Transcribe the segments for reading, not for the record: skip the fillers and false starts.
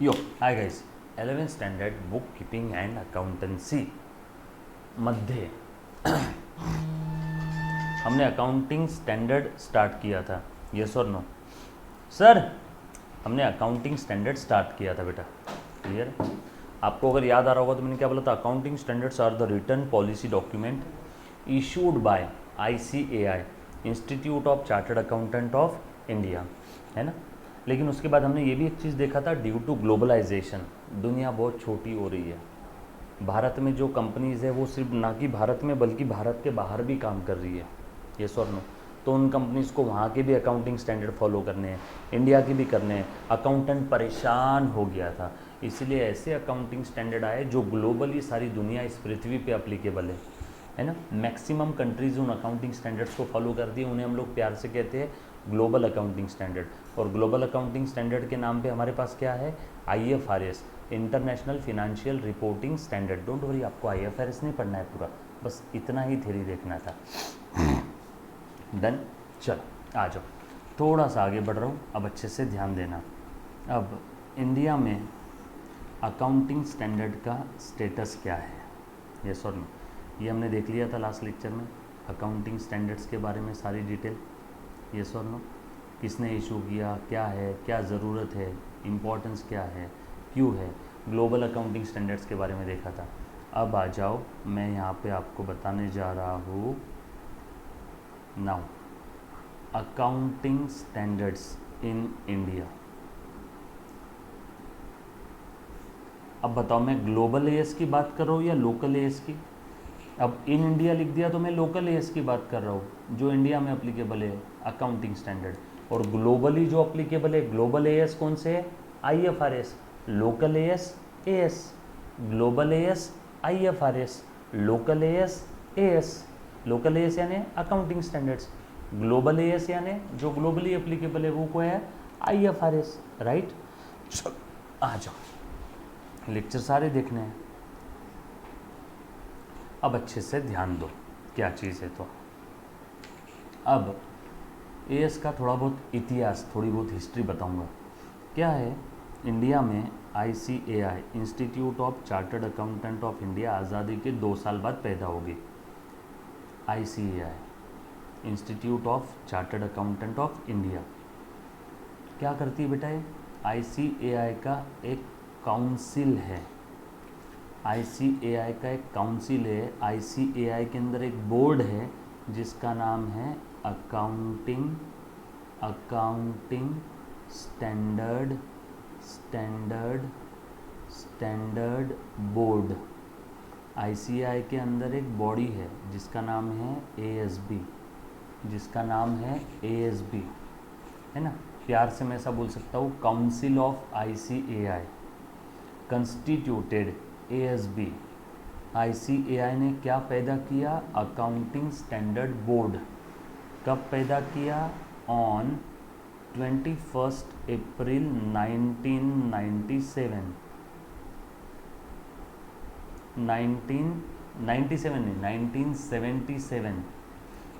Yo hi guys, 11th standard book keeping and accountancy मध्ये हमने accounting standard start किया था। यस और नो? सर, हमने अकाउंटिंग स्टैंडर्ड स्टार्ट किया था बेटा। क्लियर? आपको अगर याद आ रहा होगा तो मैंने क्या बोला था? Accounting standards are the written policy document issued by ICAI, institute of chartered accountant of India, है ना। लेकिन उसके बाद हमने ये भी एक चीज़ देखा था, ड्यू टू ग्लोबलाइजेशन दुनिया बहुत छोटी हो रही है। भारत में जो कंपनीज़ है वो सिर्फ ना कि भारत में बल्कि भारत के बाहर भी काम कर रही है। यस और नो? तो उन कंपनीज़ को वहाँ के भी अकाउंटिंग स्टैंडर्ड फॉलो करने हैं, इंडिया के भी करने हैं। अकाउंटेंट परेशान हो गया था, इसलिए ऐसे अकाउंटिंग स्टैंडर्ड आए जो ग्लोबली सारी दुनिया इस पृथ्वी पे अप्लीकेबल है ना। मैक्सिमम कंट्रीज़ उन अकाउंटिंग स्टैंडर्ड्स को फॉलो करती है, उन्हें हम लोग प्यार से कहते हैं ग्लोबल अकाउंटिंग स्टैंडर्ड। और ग्लोबल अकाउंटिंग स्टैंडर्ड के नाम पे हमारे पास क्या है? IFRS, international financial reporting standard. Don't worry, आपको IFRS नहीं पढ़ना है पूरा, बस इतना ही थ्योरी देखना था। डन? चल आ जाओ, थोड़ा सा आगे बढ़ रहा हूँ, अब अच्छे से ध्यान देना। अब इंडिया में अकाउंटिंग स्टैंडर्ड का स्टेटस क्या है? यस और नो? ये हमने देख लिया था लास्ट लेक्चर में, अकाउंटिंग स्टैंडर्ड्स के बारे में सारी डिटेल। यस और नो? किसने इशू किया, क्या है, क्या ज़रूरत है, इम्पोर्टेंस क्या है, क्यों है, ग्लोबल अकाउंटिंग स्टैंडर्ड्स के बारे में देखा था। अब आ जाओ, मैं यहाँ पे आपको बताने जा रहा हूँ now accounting standards in India. अब बताओ, मैं ग्लोबल AS की बात कर रहा हूँ या लोकल AS की? अब इन इंडिया लिख दिया तो मैं लोकल AS की बात कर रहा हूँ, जो इंडिया में अप्लीकेबल है अकाउंटिंग स्टैंडर्ड। और ग्लोबली जो अप्लीकेबल है, ग्लोबल AS कौन से है? IFRS। Local AS AS, global AS IFRS, local AS AS। Local AS यानी अकाउंटिंग स्टैंडर्ड्स, ग्लोबल AS यानी जो ग्लोबली एप्लीकेबल है वो क्या है? IFRS, right. चलो आ जाओ, लेक्चर सारे देखने हैं। अब अच्छे से ध्यान दो क्या चीज़ है। तो अब AS का थोड़ा बहुत इतिहास, थोड़ी बहुत हिस्ट्री बताऊंगा। क्या है? इंडिया में ICAI, institute of chartered accountant of India, आज़ादी के 2 साल बाद पैदा होगी। ICAI, institute of chartered accountant of India, क्या करती है बेटा? ये ICAI का एक काउंसिल है। ICAI का एक काउंसिल है। ICAI के अंदर एक बोर्ड है जिसका नाम है अकाउंटिंग स्टैंडर्ड बोर्ड। ICAI के अंदर एक बॉडी है जिसका नाम है ASB, है ना। प्यार से मैं ऐसा बोल सकता हूँ, council of ICAI constituted ASB। ICAI ने क्या पैदा किया? Accounting standard board. कब पैदा किया? ऑन 21 अप्रैल 1997।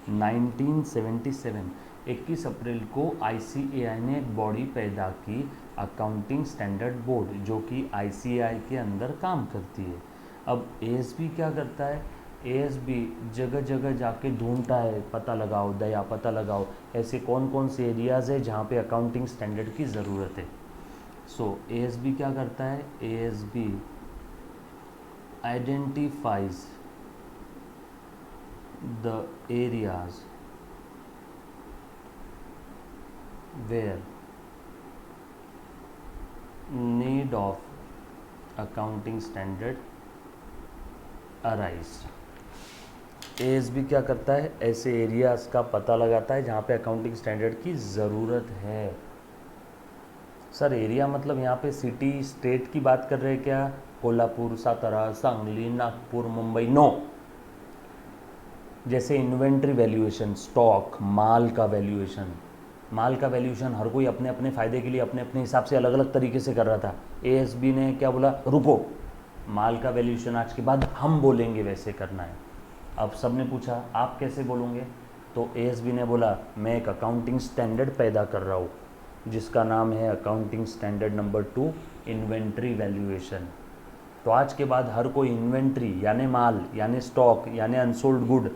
1977। 21 अप्रैल को ICAI ने एक बॉडी पैदा की, अकाउंटिंग स्टैंडर्ड बोर्ड, जो कि ICAI के अंदर काम करती है। अब ASB क्या करता है? ASB जगह जगह जाके ढूंढता है, पता लगाओ दया, पता लगाओ ऐसे कौन कौन से एरियाज़ है जहाँ पे अकाउंटिंग स्टैंडर्ड की ज़रूरत है। सो ASB क्या करता है? ASB identifies the areas where need of accounting standard arise। ASB क्या करता है? ऐसे एरियाज़ का पता लगाता है जहाँ पे अकाउंटिंग स्टैंडर्ड की ज़रूरत है। सर एरिया मतलब यहाँ पे सिटी स्टेट की बात कर रहे हैं क्या? कोल्हापुर, सातारा, सांगली, नागपुर, मुंबई? नो। जैसे इन्वेंट्री वैल्यूएशन, स्टॉक, माल का वैल्यूएशन हर कोई अपने अपने फ़ायदे के लिए अपने अपने हिसाब से अलग अलग तरीके से कर रहा था। ASB ने क्या बोला? रुको, माल का वैल्यूएशन आज के बाद हम बोलेंगे वैसे करना है। अब सब ने पूछा आप कैसे बोलोगे? तो ASB ने बोला मैं एक अकाउंटिंग स्टैंडर्ड पैदा कर रहा हूँ, जिसका नाम है accounting standard number 2, inventory valuation. तो आज के बाद हर कोई इन्वेंट्री यानी माल यानी स्टॉक यानी अनसोल्ड गुड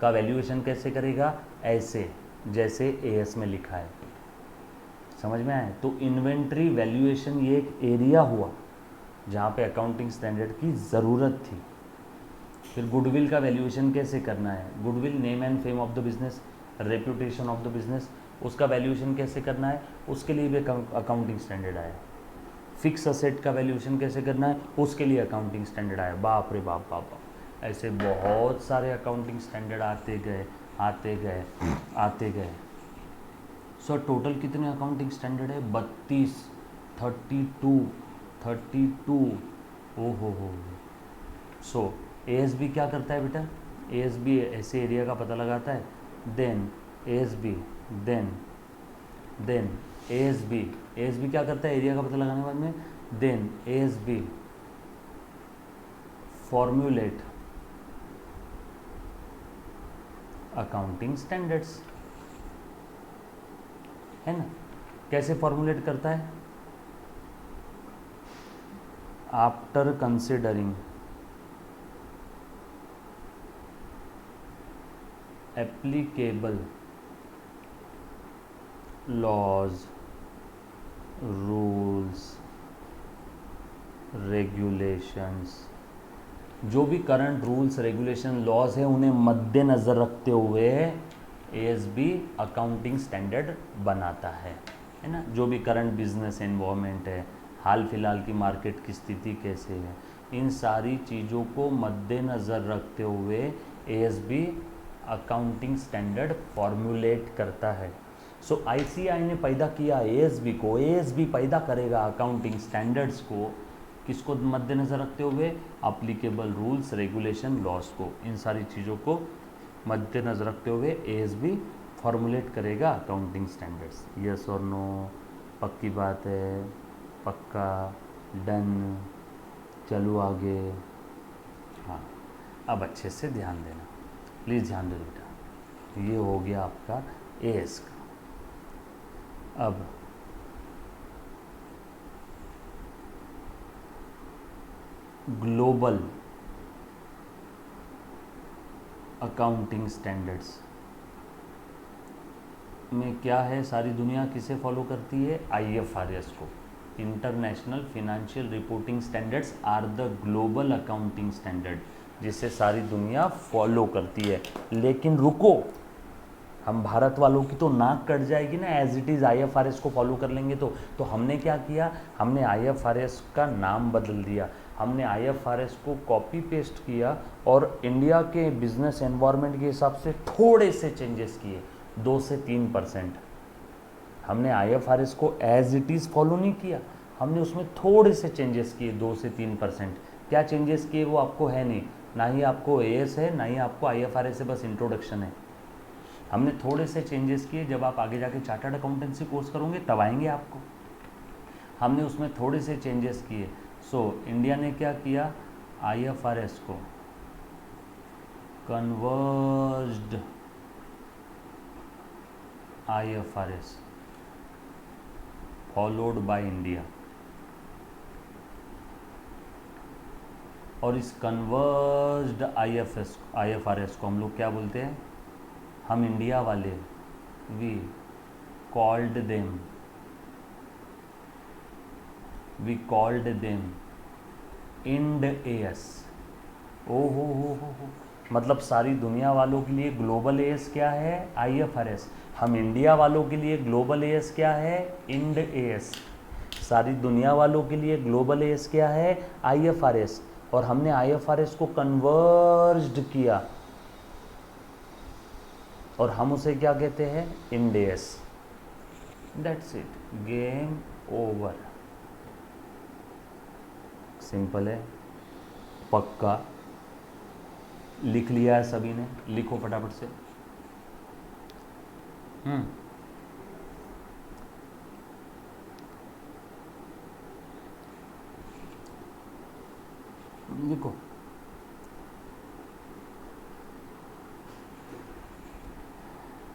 का वैल्यूएशन कैसे करेगा, ऐसे जैसे एएस में लिखा है। समझ में आए? तो इन्वेंट्री वैल्यूएशन ये एक एरिया हुआ जहाँ पे अकाउंटिंग स्टैंडर्ड की ज़रूरत थी। फिर गुडविल का वैल्यूएशन कैसे करना है, goodwill name and fame of the business, reputation of the business, उसका वैल्यूएशन कैसे करना है, उसके लिए भी अकाउंटिंग स्टैंडर्ड आया। फिक्स असेट का वैल्यूएशन कैसे करना है, उसके लिए अकाउंटिंग स्टैंडर्ड आया। बाप रे बाप बाप बाप, ऐसे बहुत सारे अकाउंटिंग स्टैंडर्ड आते गए आते गए आते गए। सो टोटल कितने अकाउंटिंग स्टैंडर्ड है, 32, 32। ओ हो। सो एएसबी क्या करता है बेटा, एएसबी ऐसे एरिया का पता लगाता है, देन एएसबी देन एएसबी क्या करता है एरिया का पता लगाने के बाद में, then ASB formulate accounting standards, है ना। कैसे फॉर्मुलेट करता है, after considering applicable laws, rules, regulations, जो भी करंट रूल्स रेगुलेशन लॉज है उन्हें मद्देनज़र रखते हुए एएसबी अकाउंटिंग स्टैंडर्ड बनाता है ना। जो भी करंट बिजनेस एनवायरनमेंट है, हाल फिलहाल की मार्केट की स्थिति कैसे है, इन सारी चीज़ों को मद्देनज़र रखते हुए एएसबी अकाउंटिंग स्टैंडर्ड फॉर्मुलेट करता है। सो आईसीआई ने पैदा किया एएसबी को, एएसबी पैदा करेगा अकाउंटिंग स्टैंडर्ड्स को, किसको मद्देनज़र रखते हुए, अप्लीकेबल रूल्स रेगुलेशन लॉज को, इन सारी चीज़ों को मद्देनज़र रखते हुए एएसबी फॉर्मुलेट करेगा अकाउंटिंग स्टैंडर्ड्स। यस और नो, पक्की बात है, पक्का, डन, चलो आगे। हाँ, अब अच्छे से ध्यान देना, प्लीज़ ध्यान दो बेटा। ये हो गया आपका एएस का। अब ग्लोबल अकाउंटिंग स्टैंडर्ड्स में क्या है, सारी दुनिया किसे फॉलो करती है, आईएफआरएस को। International financial reporting standards are the global accounting standard, जिसे सारी दुनिया फॉलो करती है। लेकिन रुको, हम भारत वालों की तो नाक कट जाएगी ना, एज इट इज़ आईएफआरएस को फॉलो कर लेंगे तो हमने क्या किया, हमने आईएफआरएस का नाम बदल दिया, हमने आईएफआरएस को कॉपी पेस्ट किया और इंडिया के बिजनेस एनवायरनमेंट के हिसाब से थोड़े से चेंजेस किए, 2 से 3%। हमने आईएफआरएस को एज इट इज़ फॉलो नहीं किया, हमने उसमें थोड़े से चेंजेस किए, 2 से 3%। क्या चेंजेस किए वो आपको है नहीं, ना ही आपको एएस है ना ही आपको आईएफआरएस है, बस इंट्रोडक्शन है। हमने थोड़े से चेंजेस किए, जब आप आगे जाके चार्टर्ड अकाउंटेंसी कोर्स करोगे तब आएंगे आपको। हमने उसमें थोड़े से चेंजेस किए। सो इंडिया ने क्या किया, आईएफआरएस को कन्वर्ज्ड आईएफआरएस फॉलोड बाय इंडिया, और इस कन्वर्ज्ड आईएफआरएस को हम लोग क्या बोलते हैं, हम इंडिया वाले, we called them Ind AS. ओ हो, मतलब सारी दुनिया वालों के लिए ग्लोबल एएस क्या है, आईएफआरएस। हम इंडिया वालों के लिए ग्लोबल एएस क्या है, इंड एएस। सारी दुनिया वालों के लिए ग्लोबल एएस क्या है, आईएफआरएस। और हमने आईएफआरएस को कन्वर्ज्ड किया और हम उसे क्या कहते हैं, Ind AS. That's it, game over. Simple है, पक्का। लिख लिया है सभी ने, लिखो फटाफट से। लिखो।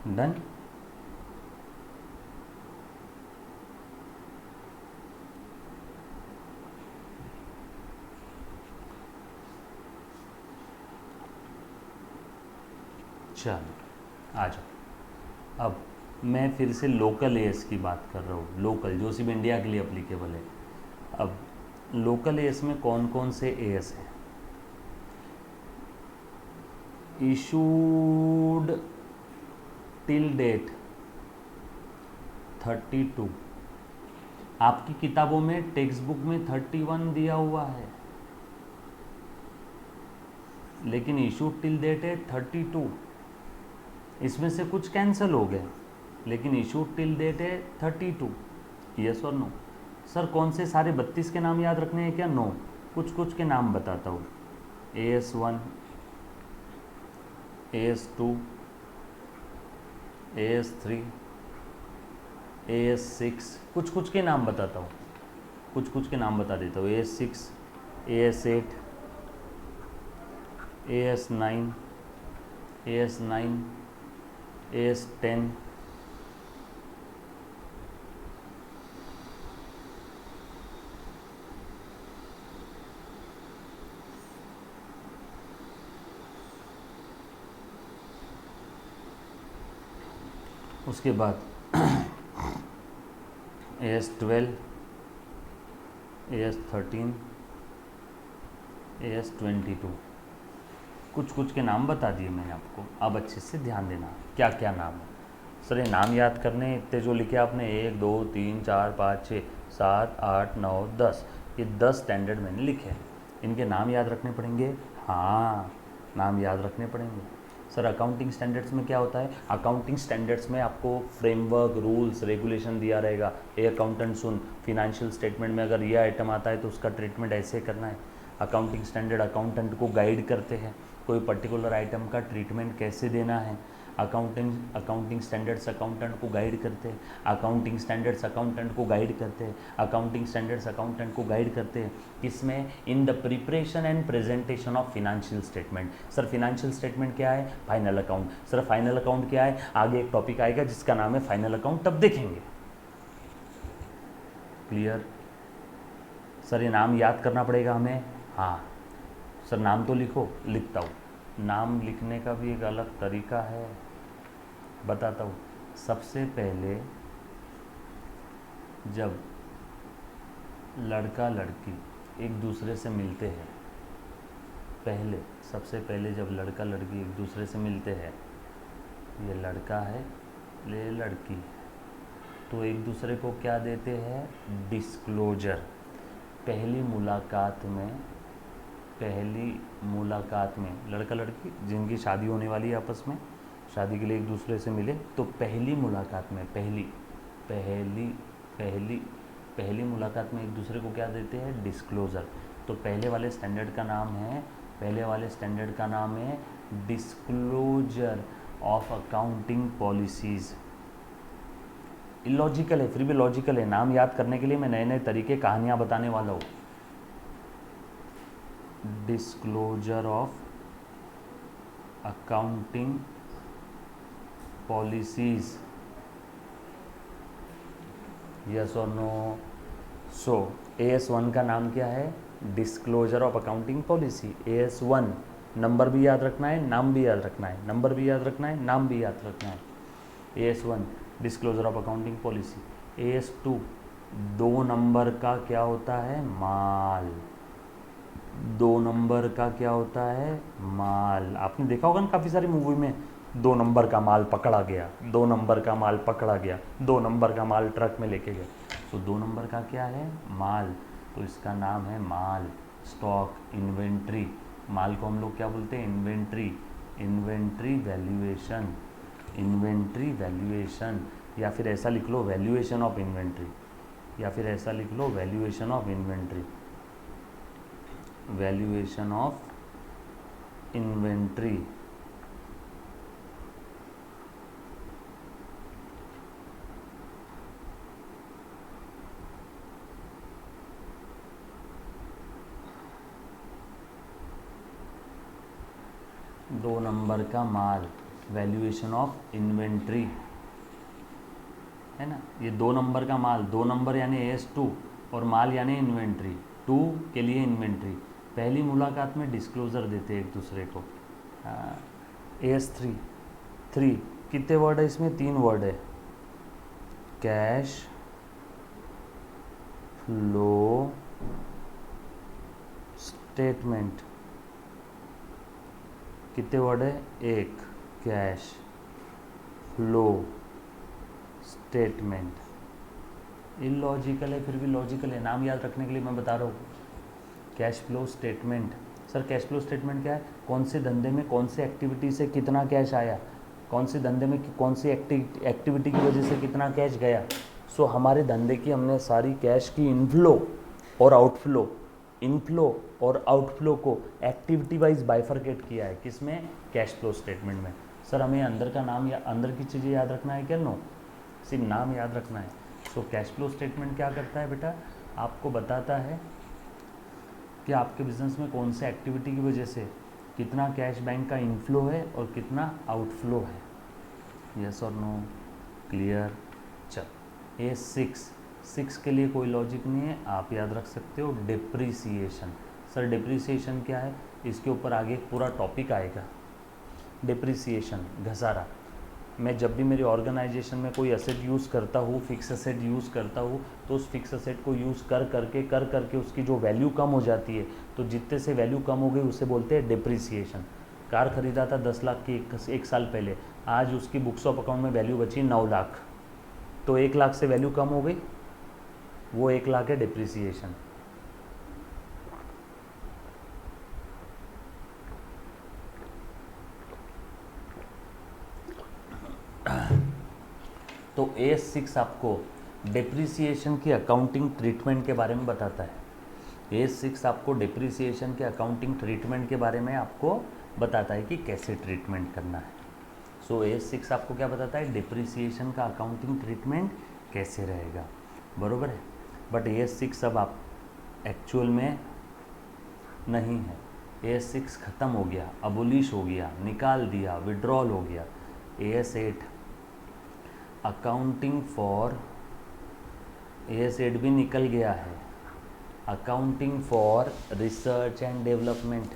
डन। चलो आ जाओ। अब मैं फिर से लोकल एएस की बात कर रहा हूँ, लोकल जो सिर्फ इंडिया के लिए अप्लीकेबल है। अब लोकल एएस में कौन कौन से एएस हैं? इशूड टिल डेट 32, आपकी किताबों में टेक्स्ट बुक में 31 दिया हुआ है, लेकिन इशूड टिल डेट है 32। इसमें से कुछ कैंसिल हो गए, लेकिन इशूड टिल डेट है 32। यस और नो? सर कौन से सारे 32 के नाम याद रखने हैं क्या? नो, कुछ कुछ के नाम बताता हूँ। AS1, AS2, AS3, AS6, कुछ कुछ के नाम बताता हूँ, कुछ कुछ के नाम बता देता हूँ। AS6, AS8, AS9, AS9, AS10, उसके बाद AS12, AS13, AS22, कुछ कुछ के नाम बता दिए मैंने आपको। अब अच्छे से ध्यान देना क्या क्या नाम है। सर ये नाम याद करने इतने जो लिखे आपने, 1 2 3 4 5 6 7 8 9 10, ये 10 स्टैंडर्ड मैंने लिखे हैं। इनके नाम याद रखने पड़ेंगे। हाँ, नाम याद रखने पड़ेंगे। सर अकाउंटिंग स्टैंडर्ड्स में क्या होता है? अकाउंटिंग स्टैंडर्ड्स में आपको फ्रेमवर्क, रूल्स, रेगुलेशन दिया रहेगा। A accountant soon, financial statement में अगर ये आइटम आता है तो उसका ट्रीटमेंट ऐसे करना है। अकाउंटिंग स्टैंडर्ड अकाउंटेंट को गाइड करते हैं कोई पर्टिकुलर आइटम का ट्रीटमेंट कैसे देना है। अकाउंटिंग स्टैंडर्ड्स अकाउंटेंट को गाइड करते हैं। अकाउंटिंग स्टैंडर्ड्स अकाउंटेंट को गाइड करते हैं। अकाउंटिंग स्टैंडर्ड्स अकाउंटेंट को गाइड करते हैं किसमें? In the preparation and presentation of financial statement. Sir financial statement क्या है? Final account. Sir final account क्या है? आगे एक टॉपिक आएगा जिसका नाम है फाइनल अकाउंट, तब देखेंगे। क्लियर? सर ये नाम याद करना पड़ेगा हमें। हाँ सर नाम तो लिखो, लिखता हूँ। नाम लिखने का भी एक अलग तरीका है, बताता हूँ। सबसे पहले जब लड़का लड़की एक दूसरे से मिलते हैं, सबसे पहले जब लड़का लड़की एक दूसरे से मिलते हैं, ये लड़का है, ये लड़की है, तो एक दूसरे को क्या देते हैं? डिस्क्लोजर। पहली मुलाकात में लड़का लड़की जिनकी शादी होने वाली है आपस में, शादी के लिए एक दूसरे से मिले, तो पहली मुलाकात में पहली मुलाकात में एक दूसरे को क्या देते हैं? डिस्क्लोजर। तो पहले वाले स्टैंडर्ड का नाम है disclosure of accounting policies. Illogical है, फिर भी लॉजिकल है। नाम याद करने के लिए मैं नए नए तरीके, कहानियाँ बताने वाला हूँ। Disclosure of accounting policies, yes और नो? सो AS1 का नाम क्या है? Disclosure of accounting policy. AS1 number भी याद रखना है, नाम भी याद रखना है, नंबर भी याद रखना है, नाम भी याद रखना है। AS1 disclosure of accounting policy. AS2 2 number का क्या होता है? माल। 2 नंबर का क्या होता है? माल। आपने देखा होगा ना काफ़ी सारी मूवी में, 2 नंबर का माल पकड़ा गया, 2 नंबर का माल पकड़ा गया, 2 नंबर का माल ट्रक में लेके गए। तो 2 नंबर का क्या है? माल। तो इसका नाम है माल। Stock, inventory. माल को हम लोग क्या बोलते हैं? इन्वेंट्री। इन्वेंट्री वैल्यूएशन, या फिर ऐसा लिख लो valuation of inventory, valuation of inventory. दो नंबर का माल, वैल्यूएशन ऑफ इन्वेंट्री, है ना? ये 2 नंबर का माल, 2 नंबर यानी AS2 और माल यानी इन्वेंट्री, 2 के लिए इन्वेंट्री। पहली मुलाकात में डिस्क्लोज़र देते हैं एक दूसरे को। AS3 3 कितने वर्ड है इसमें? 3 वर्ड है। कैश फ्लो स्टेटमेंट कितने वर्ड है? 1 कैश फ्लो स्टेटमेंट। इलॉजिकल है फिर भी लॉजिकल है, नाम याद रखने के लिए मैं बता रहा हूँ। Cash flow statement. Sir cash flow statement क्या है? कौन से धंधे में कौन से एक्टिविटी से कितना कैश आया, कौन से धंधे में कौन सी एक्टिविटी की वजह से कितना कैश गया। सो हमारे धंधे की हमने सारी कैश की इनफ्लो और आउटफ्लो, इनफ्लो और आउटफ्लो को एक्टिविटी वाइज बाइफरकेट किया है। किसमें? कैश फ्लो स्टेटमेंट में। सर हमें अंदर का नाम या अंदर की चीज़ें याद रखना है क्या? नो, सिर्फ नाम याद रखना है। सो कैश फ्लो स्टेटमेंट क्या करता है बेटा? आपको बताता है कि आपके बिजनेस में कौन से एक्टिविटी की वजह से कितना कैश बैंक का इनफ्लो है और कितना आउटफ्लो है। यस और नो? क्लियर? चल A6 के लिए कोई लॉजिक नहीं है, आप याद रख सकते हो। डिप्रिसिएशन। सर डिप्रिसिएशन क्या है? इसके ऊपर आगे पूरा टॉपिक आएगा। डिप्रिसिएशन घसारा। मैं जब भी मेरी ऑर्गेनाइजेशन में कोई एसेट यूज़ करता हूँ, फिक्स एसेट यूज़ करता हूँ, तो उस फिक्स एसेट को यूज़ कर करके उसकी जो वैल्यू कम हो जाती है, तो जितने से वैल्यू कम हो गई उसे बोलते हैं डिप्रिसिएशन। कार ख़रीदा था 10 लाख की एक साल पहले, आज उसकी बुक्स ऑफ अकाउंट में वैल्यू बची 9 लाख, तो 1 लाख से वैल्यू कम हो गई, वो 1 लाख है डिप्रिसिएशन। तो A6 आपको डिप्रिसिएशन की अकाउंटिंग ट्रीटमेंट के बारे में बताता है। A6 आपको डिप्रिसिएशन के अकाउंटिंग ट्रीटमेंट के बारे में आपको बताता है कि कैसे ट्रीटमेंट करना है। सो A6 आपको क्या बताता है? डिप्रिसिएशन का अकाउंटिंग ट्रीटमेंट कैसे रहेगा, बरोबर है। बट A6 अब आप एक्चुअल में नहीं है। A6 ख़त्म हो गया, अबोलिश हो गया, निकाल दिया, विड्रॉल हो गया। AS8 अकाउंटिंग फॉर, AS8 भी निकल गया है। Accounting for research and development,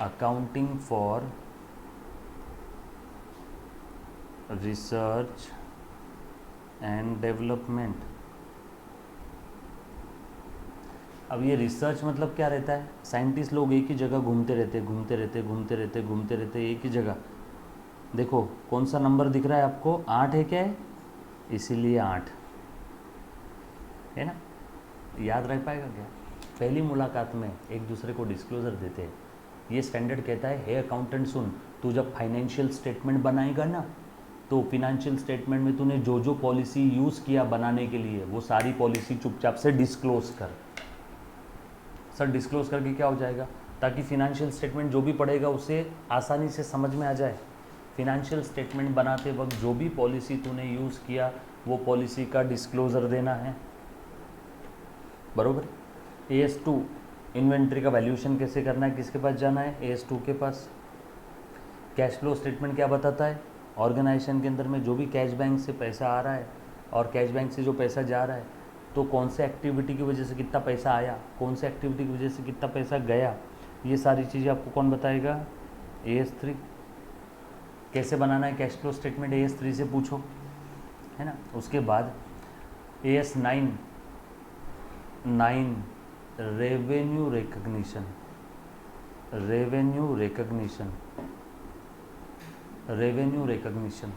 accounting for research and development. अब ये रिसर्च मतलब क्या रहता है? साइंटिस्ट लोग एक ही जगह घूमते रहते एक ही जगह। देखो कौन सा नंबर दिख रहा है आपको? 8 है क्या है? इसीलिए 8 है ना। याद रह पाएगा क्या? पहली मुलाकात में एक दूसरे को डिस्क्लोजर देते हैं। ये स्टैंडर्ड कहता है, हे अकाउंटेंट सुन, तू जब फाइनेंशियल स्टेटमेंट बनाएगा ना, तो फिनेंशियल स्टेटमेंट में तूने जो जो पॉलिसी यूज़ किया बनाने के लिए, वो सारी पॉलिसी चुपचाप से डिस्क्लोज कर। सर डिस्क्लोज करके क्या हो जाएगा? ताकि फिनेंशियल स्टेटमेंट जो भी पढ़ेगा उसे आसानी से समझ में आ जाए। फिनेंशियल स्टेटमेंट बनाते वक्त जो भी पॉलिसी तूने यूज़ किया, वो पॉलिसी का डिस्क्लोजर देना है, बरोबर। AS2 इन्वेंट्री का वैल्यूएशन कैसे करना है, किसके पास जाना है? AS2 के पास। कैश फ्लो स्टेटमेंट क्या बताता है? ऑर्गेनाइजेशन के अंदर में जो भी कैश बैंक से पैसा आ रहा है और कैश बैंक से जो पैसा जा रहा है, तो कौन से एक्टिविटी की वजह से कितना पैसा आया, कौन से एक्टिविटी की वजह से कितना पैसा गया, ये सारी चीज़ें आपको कौन बताएगा? AS3। कैसे बनाना है कैश फ्लो स्टेटमेंट? AS3 से पूछो, है ना। उसके बाद AS9 रेवेन्यू रिकग्निशन।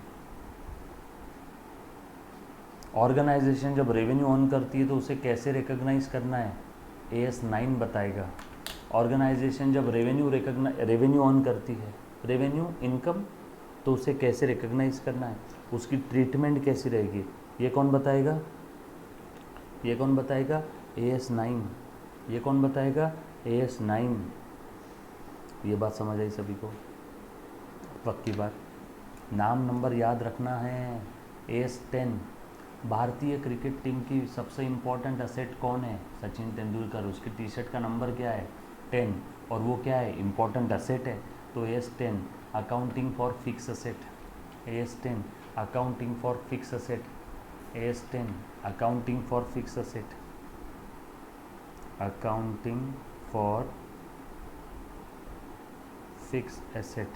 ऑर्गेनाइजेशन जब रेवेन्यू अर्न करती है तो उसे कैसे रिकग्नाइज करना है? AS9 बताएगा। ऑर्गेनाइजेशन जब रेवेन्यू अर्न करती है, रेवेन्यू इनकम, तो उसे कैसे रिकग्नाइज करना है, उसकी ट्रीटमेंट कैसी रहेगी, ये कौन बताएगा? AS9। ये कौन बताएगा? AS9। ये बात समझ आई सभी को? पक्की बात। नाम नंबर याद रखना है। AS10 भारतीय क्रिकेट टीम की सबसे इम्पोर्टेंट असेट कौन है? सचिन तेंदुलकर। उसकी टी शर्ट का नंबर क्या है? 10, और वो क्या है? इम्पोर्टेंट असेट है। तो AS10 accounting for fix asset. AS10 accounting for fix asset. AS10 accounting for fix asset. Accounting for fix asset.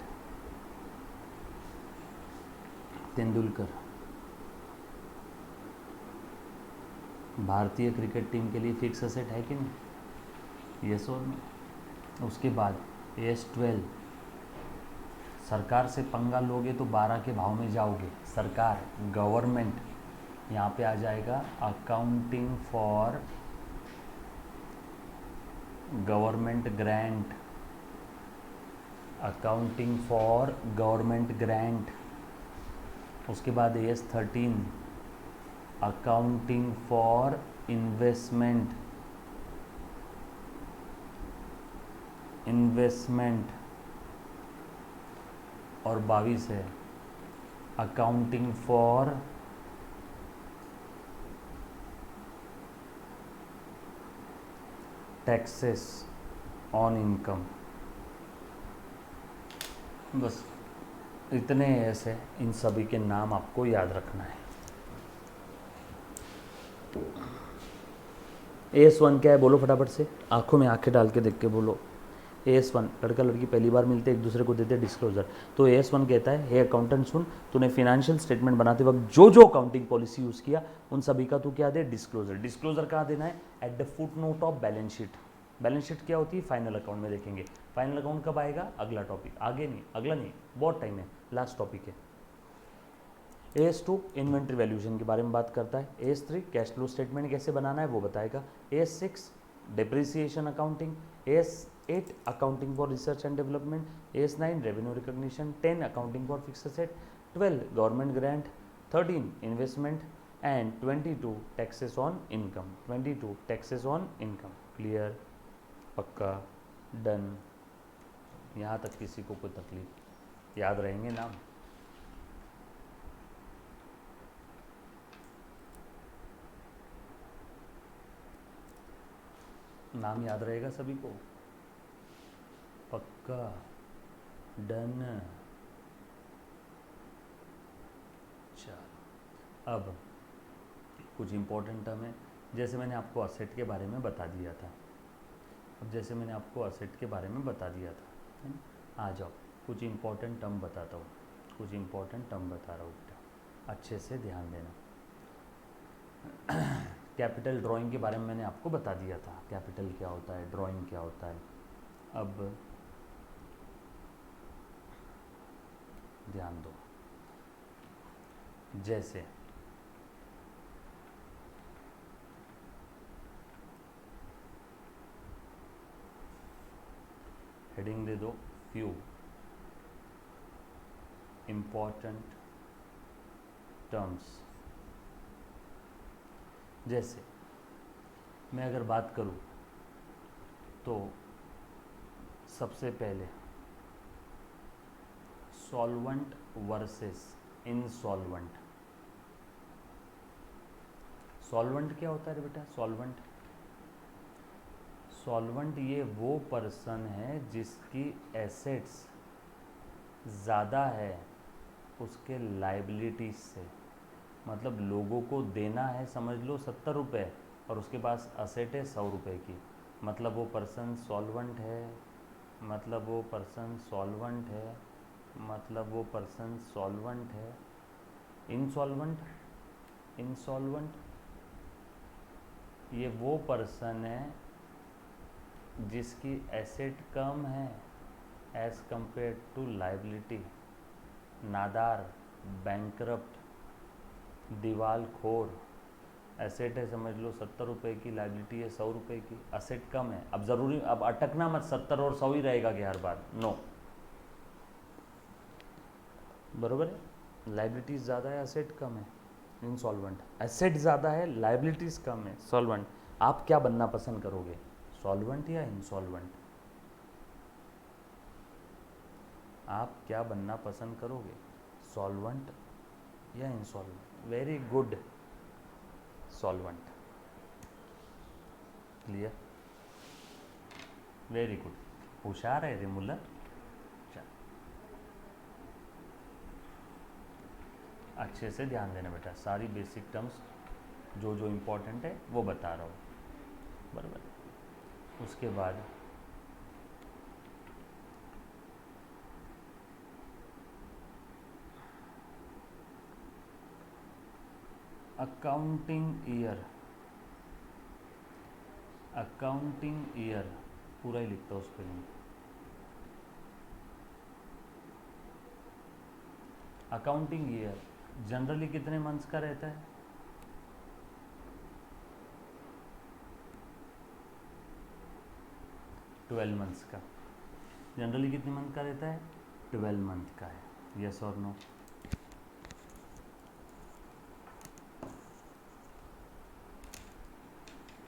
Tendulkar भारतीय क्रिकेट टीम के लिए फिक्स एसेट है कि नहीं? यस और नो। उसके बाद AS12 सरकार से पंगा लोगे तो 12 के भाव में जाओगे। सरकार गवर्नमेंट, यहाँ पे आ जाएगा accounting for government grant, accounting for government grant. उसके बाद AS13 अकाउंटिंग फॉर इन्वेस्टमेंट, और 22 है accounting for taxes on income. बस इतने ऐसे, इन सभी के नाम आपको याद रखना है। AS1 क्या है बोलो फटाफट से, आंखों में आंखें डाल के देख के बोलो। AS1 लड़का लड़की पहली बार मिलते एक दूसरे को देते डिस्क्लोजर। तो AS1 कहता है, हे अकाउंटेंट सुन, तूने फिनेंशियल स्टेटमेंट बनाते वक्त जो जो अकाउंटिंग पॉलिसी यूज़ किया उन सभी का तू क्या दे, डिस्क्लोजर। डिस्क्लोजर कहाँ देना है? At the foot note of balance sheet. Balance sheet क्या होती है? फाइनल अकाउंट में देखेंगे। फाइनल अकाउंट कब आएगा? अगला टॉपिक, आगे नहीं, अगला नहीं, बहुत टाइम है, लास्ट टॉपिक है। AS2 इन्वेंट्री वैल्यूएशन के बारे में बात करता है। AS3 कैश फ्लो स्टेटमेंट कैसे बनाना है वो बताएगा। AS6 depreciation accounting. AS8 accounting for research and development. AS9 revenue recognition. 10 accounting for fixed asset. 12 government grant. 13 investment and 22 taxes on income. 22 taxes on income. Clear? पक्का? Done? यहाँ तक किसी को कोई तकलीफ? याद रहेंगे नाम? नाम याद रहेगा सभी को? पक्का? डन? चलो अब कुछ इम्पोर्टेंट टर्म है। जैसे मैंने आपको असेट के बारे में बता दिया था, अब जैसे मैंने आपको असेट के बारे में बता दिया था, है ना? आ जाओ कुछ इम्पोर्टेंट टर्म बताता हूँ, कुछ इम्पोर्टेंट टर्म बता रहा हूँ बेटा, अच्छे से ध्यान देना। कैपिटल ड्राइंग के बारे में मैंने आपको बता दिया था, कैपिटल क्या होता है, ड्राइंग क्या होता है। अब ध्यान दो, जैसे हेडिंग दे दो, फ्यू इम्पॉर्टेंट टर्म्स। जैसे मैं अगर बात करूं तो सबसे पहले सॉल्वेंट वर्सेस इनसॉल्वेंट। सॉल्वेंट क्या होता है बेटा? सॉल्वेंट, सॉल्वेंट ये वो पर्सन है जिसकी एसेट्स ज़्यादा है उसके लाइबिलिटीज से। मतलब लोगों को देना है समझ लो 70 रुपये और उसके पास असेट है 100 रुपये की, मतलब वो पर्सन सॉल्वेंट है, मतलब वो पर्सन सॉल्वेंट है, मतलब वो पर्सन सॉल्वेंट है। इनसॉल्वेंट, इनसॉल्वेंट ये वो पर्सन है जिसकी एसेट कम है एज़ कंपेयर टू लाइबिलिटी। नादार, बैंकरप्ट, दीवालखोर। एसेट है समझ लो 70 रुपये की, लाइबिलिटी है 100 रुपये की, एसेट कम है। अब ज़रूरी, अब अटकना मत 70 और 100 ही रहेगा कि हर बार, नो, बरोबर है। लाइबिलिटीज़ ज़्यादा है, एसेट कम है, इनसॉल्वेंट। एसेट ज़्यादा है, लाइबिलिटीज़ कम है, सॉल्वेंट। आप क्या बनना पसंद करोगे, सॉल्वेंट या इनसॉल्वेंट? आप क्या बनना पसंद करोगे, सॉल्वेंट या insolvent? Very good, solvent. Clear? Very good, होशियार है रे मुल्ला। अच्छे से ध्यान देना बेटा, सारी बेसिक टर्म्स जो जो इम्पोर्टेंट है वो बता रहा हूँ, बराबर। उसके बाद अकाउंटिंग ईयर पूरा ही लिखता हूँ स्पेलिंग। अकाउंटिंग ईयर जनरली कितने मंथ्स का रहता है? ट्वेल्व मंथ्स का। जनरली कितने मंथ का रहता है? 12 मंथ का है। यस और नो?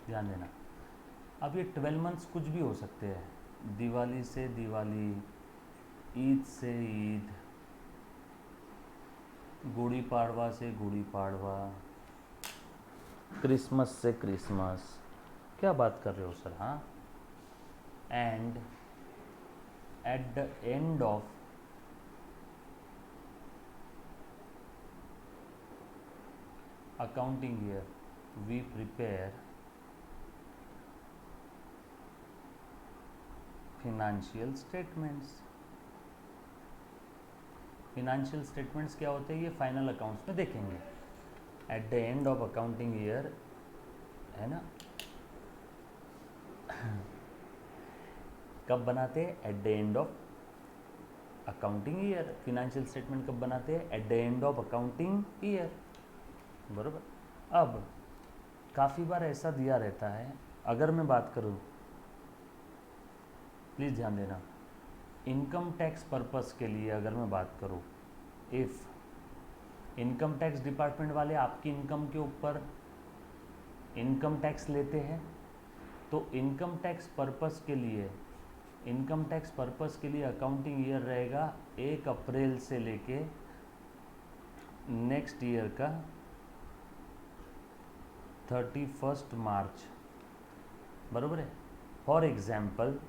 ध्यान देना। अब ये 12 मंथ्स कुछ भी हो सकते हैं, दिवाली से दिवाली, ईद से ईद, गुड़ी पाड़वा से गुड़ी पाड़वा, क्रिसमस से क्रिसमस। क्या बात कर रहे हो सर? हाँ। And at the end of accounting year we prepare financial statements। Financial statements क्या होते हैं ये फाइनल अकाउंट्स में देखेंगे। At the end of accounting year, है ना? कब बनाते हैं? At the end of accounting year. Financial statement कब बनाते हैं? At the end of accounting year. बरोबर। अब काफ़ी बार ऐसा दिया रहता है, अगर मैं बात करूँ, प्लीज़ ध्यान देना, इनकम टैक्स पर्पस के लिए अगर मैं बात करूँ, इफ़ इनकम टैक्स डिपार्टमेंट वाले आपकी इनकम के ऊपर इनकम टैक्स लेते हैं, तो इनकम टैक्स पर्पस के लिए अकाउंटिंग ईयर रहेगा 1 अप्रैल से लेके नेक्स्ट ईयर का 31 मार्च। बरोबर है? फॉर एग्ज़ाम्पल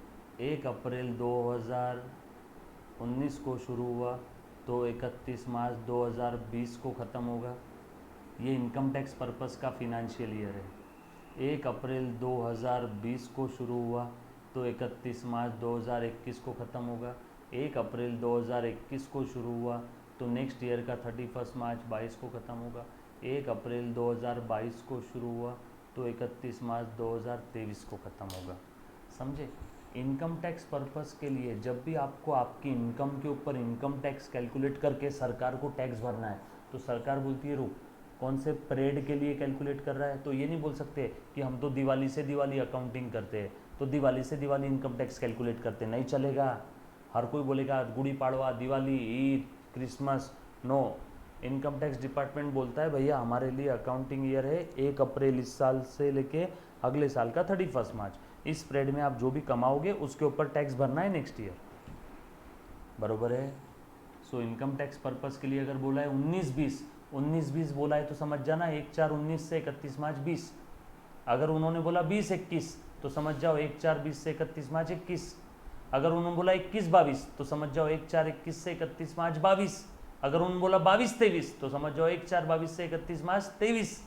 1 अप्रैल 2019 को शुरू हुआ तो 31 मार्च 2020 को ख़त्म होगा। ये इनकम टैक्स पर्पस का फिनेंशियल ईयर है। 1 अप्रैल 2020 को शुरू हुआ तो 31 मार्च 2021 को ख़त्म होगा। 1 अप्रैल 2021 को शुरू हुआ तो नेक्स्ट ईयर का 31 मार्च 22 को ख़त्म होगा। 1 अप्रैल 2022 को शुरू हुआ तो 31 मार्च 2023 को ख़त्म होगा। समझे? इनकम टैक्स पर्पस के लिए जब भी आपको आपकी इनकम के ऊपर इनकम टैक्स कैलकुलेट करके सरकार को टैक्स भरना है, तो सरकार बोलती है रुक, कौन से पीरियड के लिए कैलकुलेट कर रहा है? तो ये नहीं बोल सकते कि हम तो दिवाली से दिवाली अकाउंटिंग करते हैं, तो दिवाली से दिवाली इनकम टैक्स कैलकुलेट करते, नहीं चलेगा। हर कोई बोलेगा Gudi Padwa, Diwali, Eid, Christmas, no. Income tax department बोलता है भैया हमारे लिए अकाउंटिंग ईयर है 1 अप्रैल इस साल से लेके अगले साल का 31 मार्च। इस पीरियड में आप जो भी कमाओगे उसके ऊपर टैक्स भरना है नेक्स्ट ईयर। बरोबर है? सो इनकम टैक्स पर्पस के लिए अगर बोला है 19-20 बोला है तो समझ जाना 1/4/19 से 31 मार्च 20। अगर उन्होंने बोला 20-21 तो समझ जाओ 1/4/20 से 31 मार्च 21। अगर उन्होंने बोला 21-22 तो समझ जाओ 1/4/21 से 31 मार्च 22। अगर उन्होंने बोला 22-23 तो समझ जाओ 1/4/22 से 31 मार्च 23।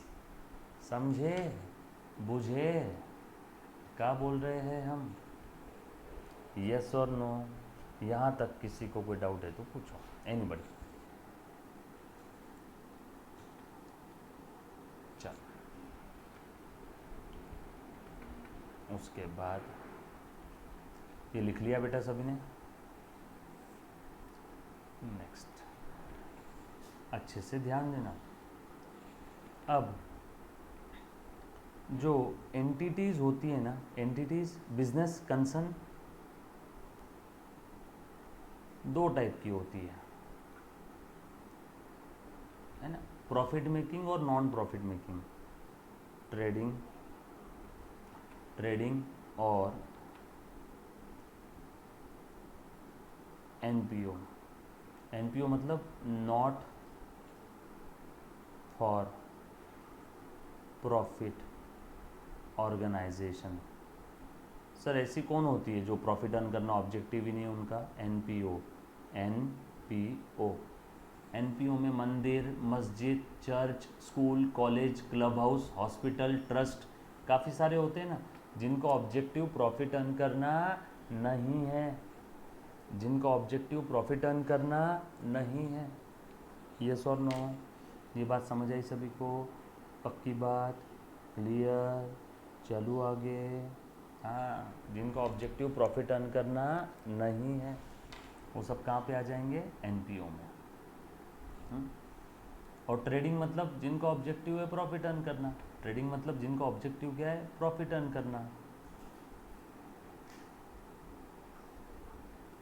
समझे? बुझे? क्या बोल रहे हैं हम? यस और नो? यहाँ तक किसी को कोई डाउट है तो पूछो, एनीबडी। चल, उसके बाद ये लिख लिया बेटा सभी ने? नेक्स्ट, अच्छे से ध्यान देना। अब जो एंटिटीज़ होती है ना, एंटिटीज़ बिजनेस कंसर्न 2 टाइप की होती है ना? प्रॉफिट मेकिंग और नॉन प्रॉफिट मेकिंग। ट्रेडिंग और एनपीओ मतलब not for profit organization. Sir ऐसी कौन होती है जो प्रॉफिट अर्न करना ऑब्जेक्टिव ही नहीं है उनका? एनपीओ में मंदिर, मस्जिद, church, school, college, club house, hospital, trust, काफ़ी सारे होते हैं ना जिनका ऑब्जेक्टिव प्रॉफिट अर्न करना नहीं है, यस और नो? ये बात समझ आई सभी को? पक्की बात, क्लियर, चलो आगे। हाँ, जिनका ऑब्जेक्टिव प्रॉफिट अर्न करना नहीं है वो सब कहाँ पे आ जाएंगे, एनपीओ में। और ट्रेडिंग मतलब जिनका ऑब्जेक्टिव है प्रॉफिट अर्न करना, ट्रेडिंग मतलब जिनका ऑब्जेक्टिव क्या है, प्रॉफिट अर्न करना।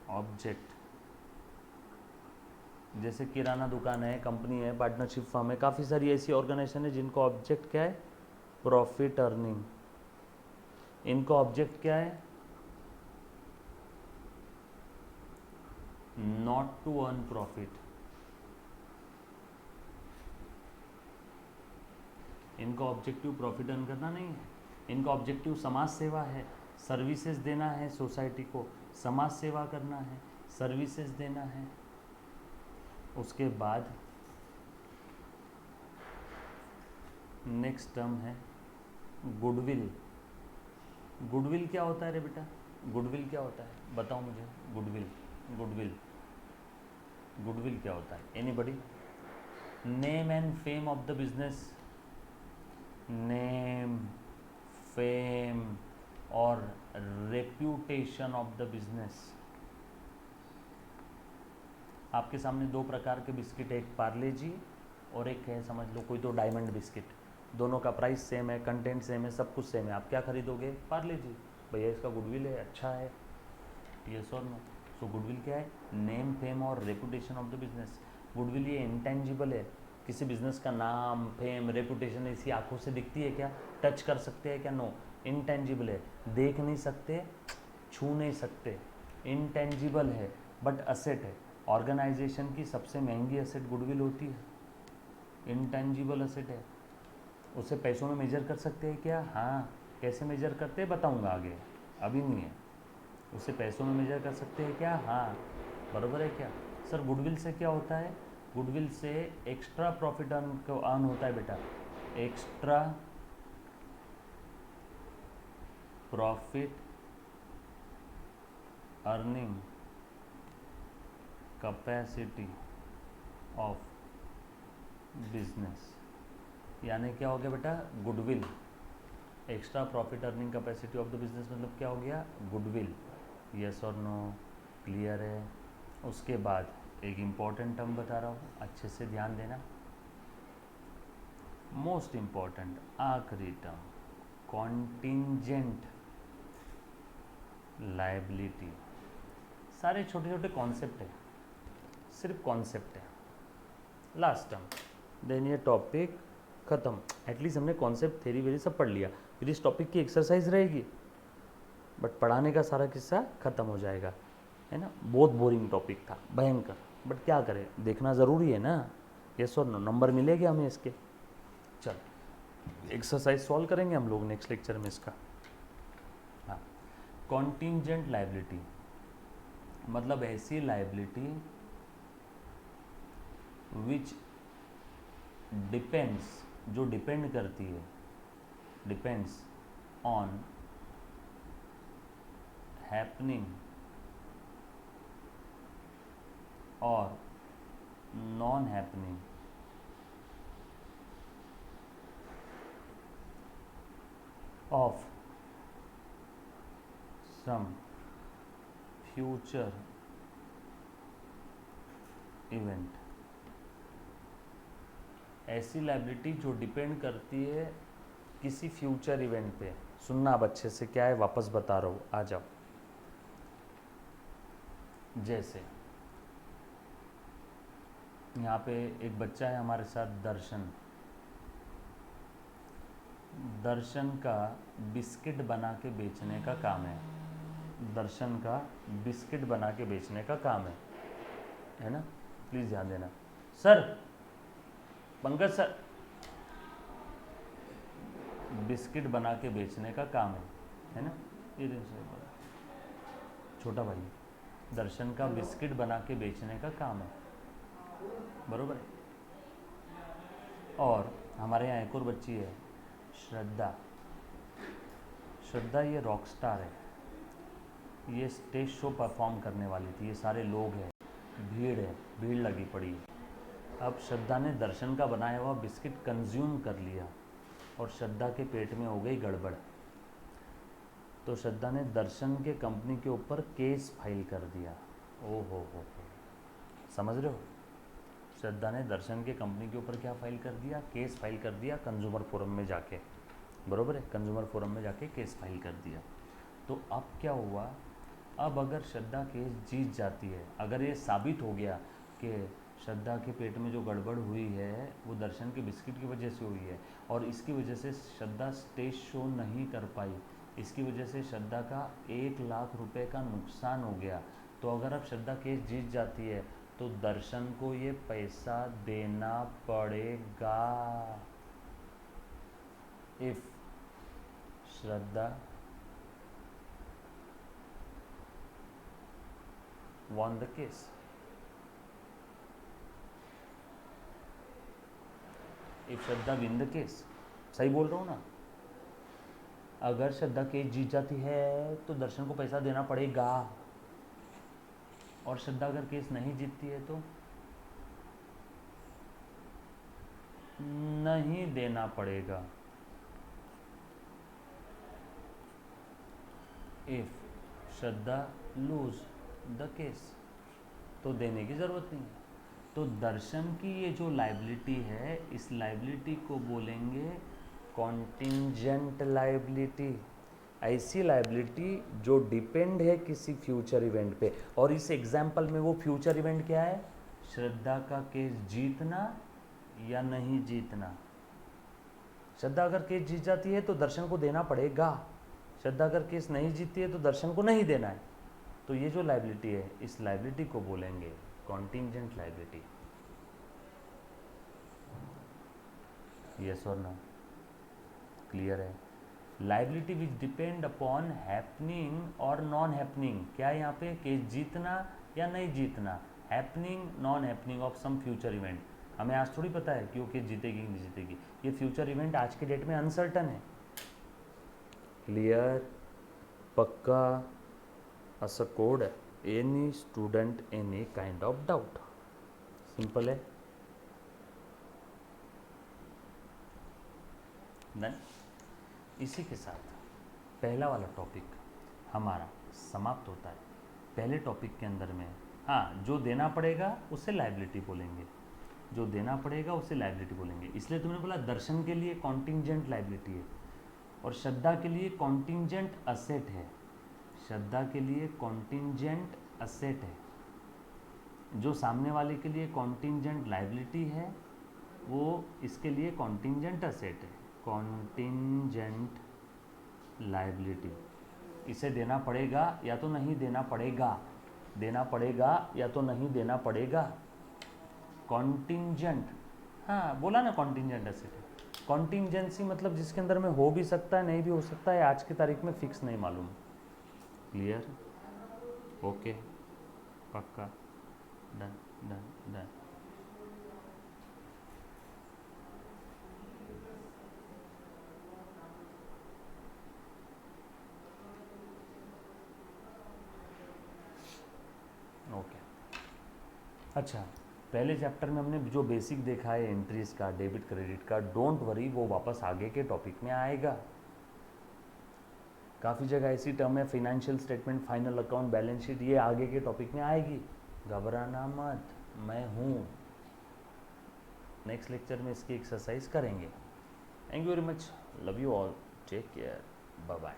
ऑब्जेक्ट, जैसे किराना दुकान है, कंपनी है, पार्टनरशिप फर्म है, काफ़ी सारी ऐसी ऑर्गेनाइजेशन है जिनका ऑब्जेक्ट क्या है, प्रॉफिट अर्निंग। इनका ऑब्जेक्ट क्या है, नॉट टू अर्न प्रॉफिट। इनका ऑब्जेक्टिव प्रॉफिट अर्न करना नहीं है, इनका ऑब्जेक्टिव समाज सेवा है, सर्विसेज देना है सोसाइटी को, समाज सेवा करना है, सर्विसेज देना है। उसके बाद नेक्स्ट टर्म है गुडविल। गुडविल क्या होता है रे बेटा, गुडविल क्या होता है, बताओ मुझे। गुडविल, गुडविल, गुडविल क्या होता है, anybody? Name and fame of the business. Name, fame और रेप्यूटेशन ऑफ द बिजनेस। आपके सामने दो प्रकार के बिस्किट, एक पार्ले जी और एक है, समझ लो कोई तो डायमंड बिस्किट। दोनों का प्राइस सेम है, कंटेंट सेम है, सब कुछ सेम है, आप क्या खरीदोगे, पार्ले जी। भैया इसका गुडविल है, अच्छा है, यस और नो। सो गुडविल क्या है, नेम, फेम और reputation of the business. Goodwill ये इंटेंजिबल है, किसी बिजनेस का नाम, फेम, रेपुटेशन इसी आंखों से दिखती है क्या, टच कर सकते हैं क्या, नो। इंटेंजिबल है, देख नहीं सकते, छू नहीं सकते, इंटेंजिबल है, बट असेट है। ऑर्गेनाइजेशन की सबसे महंगी असेट गुडविल होती है, इंटेंजिबल असेट है। उसे पैसों में मेजर कर सकते हैं क्या, हाँ। कैसे मेजर करते हैं बताऊंगा आगे, अभी नहीं है। उसे पैसों में मेजर कर सकते हैं क्या, हाँ, बराबर है क्या। सर गुडविल से क्या होता है, गुडविल से एक्स्ट्रा प्रॉफिट अर्न होता है बेटा, extra profit earning capacity of business. यानी क्या हो गया बेटा, goodwill, extra profit earning capacity of the business मतलब क्या हो गया, गुडविल। यस और नो, क्लियर है। उसके बाद एक इम्पॉर्टेंट टर्म बता रहा हूँ, अच्छे से ध्यान देना, मोस्ट इम्पॉर्टेंट आखिरी टर्म, कॉन्टिंजेंट लायबिलिटी। सारे छोटे छोटे कॉन्सेप्ट है, सिर्फ कॉन्सेप्ट है। लास्ट टर्म, देन ये टॉपिक ख़त्म। एटलीस्ट हमने कॉन्सेप्ट, थ्योरी वेरी सब पढ़ लिया, फिर इस टॉपिक की एक्सरसाइज रहेगी, बट पढ़ाने का सारा किस्सा ख़त्म हो जाएगा, है ना। बहुत बोरिंग टॉपिक था, भयंकर, बट क्या करें, देखना ज़रूरी है ना। यस और नो, नंबर मिलेंगे हमें इसके। चल एक्सरसाइज सॉल्व करेंगे हम लोग नेक्स्ट लेक्चर में इसका। हाँ, कॉन्टिंजेंट लायबिलिटी मतलब ऐसी लायबिलिटी विच डिपेंड्स, जो डिपेंड करती है, डिपेंड्स ऑन हैपनिंग और non happening of some future event. ऐसी लायबिलिटी जो डिपेंड करती है किसी फ्यूचर इवेंट पे। सुनना अब अच्छे से, क्या है वापस बता रहा हूँ, आ जाओ। जैसे यहाँ पे एक बच्चा है हमारे साथ, दर्शन। दर्शन का बिस्किट बना के बेचने का काम है, दर्शन का बिस्किट बना के बेचने का काम है ना। प्लीज़ ध्यान देना। सर, पंकज सर, बिस्किट बना के बेचने का काम है ना। ये दिन से छोटा भाई, दर्शन का बिस्किट बना के बेचने का काम है, बरोबर है। और हमारे यहाँ एक और बच्ची है, श्रद्धा। श्रद्धा ये रॉक स्टार है, ये स्टेज शो परफॉर्म करने वाली थी, ये सारे लोग हैं, भीड़ है, भीड़ लगी पड़ी है। अब श्रद्धा ने दर्शन का बनाया हुआ बिस्किट कंज्यूम कर लिया, और श्रद्धा के पेट में हो गई गड़बड़, तो श्रद्धा ने दर्शन के कंपनी के ऊपर केस फाइल कर दिया। ओ हो, समझ रहे हो? श्रद्धा ने दर्शन के कंपनी के ऊपर क्या फाइल कर दिया? केस फाइल कर दिया कंज्यूमर फोरम में जाके, बरोबर है, कंज्यूमर फोरम में जाके केस फाइल कर दिया। तो अब क्या हुआ, अब अगर श्रद्धा केस जीत जाती है, अगर ये साबित हो गया कि श्रद्धा के पेट में जो गड़बड़ हुई है वो दर्शन के बिस्किट की वजह से हुई है और इसकी वजह से श्रद्धा स्टेज शो नहीं कर पाई, इसकी वजह से श्रद्धा का 1,00,000 रुपए का नुकसान हो गया, तो अगर अब श्रद्धा केस जीत जाती है तो दर्शन को ये पैसा देना पड़ेगा। If Shraddha won the case, if Shraddha win the case, सही बोल रहा हूँ ना? अगर श्रद्धा केस जीत जाती है तो दर्शन को पैसा देना पड़ेगा, और श्रद्धा अगर केस नहीं जीतती है तो नहीं देना पड़ेगा। If Shraddha lose the case, तो देने की ज़रूरत नहीं है। तो दर्शन की ये जो लाइबिलिटी है, इस लाइबिलिटी को बोलेंगे कॉन्टिंजेंट लाइबिलिटी। ऐसी लाइबिलिटी जो डिपेंड है किसी फ्यूचर इवेंट पे, और इस एग्जाम्पल में वो फ्यूचर इवेंट क्या है? श्रद्धा का केस जीतना या नहीं जीतना। श्रद्धा अगर केस जीत जाती है तो दर्शन को देना पड़ेगा, श्रद्धा अगर केस नहीं जीतती है तो दर्शन को नहीं देना है। तो ये जो लाइबिलिटी है, इस लाइबिलिटी को बोलेंगे कॉन्टिंजेंट लाइबिलिटी। यस और नो? क्लियर है? Liability which depend upon happening और नॉन हैपनिंग। क्या है यहाँ पे? केस जीतना या नहीं जीतना, happening non happening of some future event. हमें आज थोड़ी पता है कि वो केस जीतेगी कि नहीं जीतेगी, ये फ्यूचर इवेंट आज के डेट में अनसर्टन है। क्लियर? पक्का? as a code any student any kind of doubt, simple है। देन इसी के साथ पहला वाला टॉपिक हमारा समाप्त होता है। पहले टॉपिक के अंदर में हाँ, जो देना पड़ेगा उसे लाइबिलिटी बोलेंगे, जो देना पड़ेगा उसे लाइबिलिटी बोलेंगे। इसलिए तुमने बोला दर्शन के लिए कॉन्टिंजेंट लाइबिलिटी है और श्रद्धा के लिए कॉन्टिंजेंट असेट है। श्रद्धा के लिए कॉन्टिंजेंट असेट है, जो सामने वाले के लिए कॉन्टिंजेंट लाइबिलिटी है वो इसके लिए कॉन्टिंजेंट असेट है। कॉन्टिंजेंट लाइबिलिटी, इसे देना पड़ेगा या तो नहीं देना पड़ेगा, देना पड़ेगा या तो नहीं देना पड़ेगा। कॉन्टिंजेंट, हाँ बोला ना कॉन्टिंजेंट एसेट है। कॉन्टिंजेंसी मतलब जिसके अंदर में हो भी सकता है नहीं भी हो सकता है, आज की तारीख में फिक्स नहीं मालूम। क्लियर? ओके, पक्का? Done done done. ओके, अच्छा पहले चैप्टर में हमने जो बेसिक देखा है एंट्रीज का, डेबिट क्रेडिट का, डोंट वरी वो वापस आगे के टॉपिक में आएगा। काफ़ी जगह ऐसी टर्म है financial statement, final account, balance sheet, ये आगे के टॉपिक में आएगी, घबराना मत, मैं हूँ। नेक्स्ट लेक्चर में इसकी एक्सरसाइज करेंगे। Thank you very much, love you all, take care, bye bye.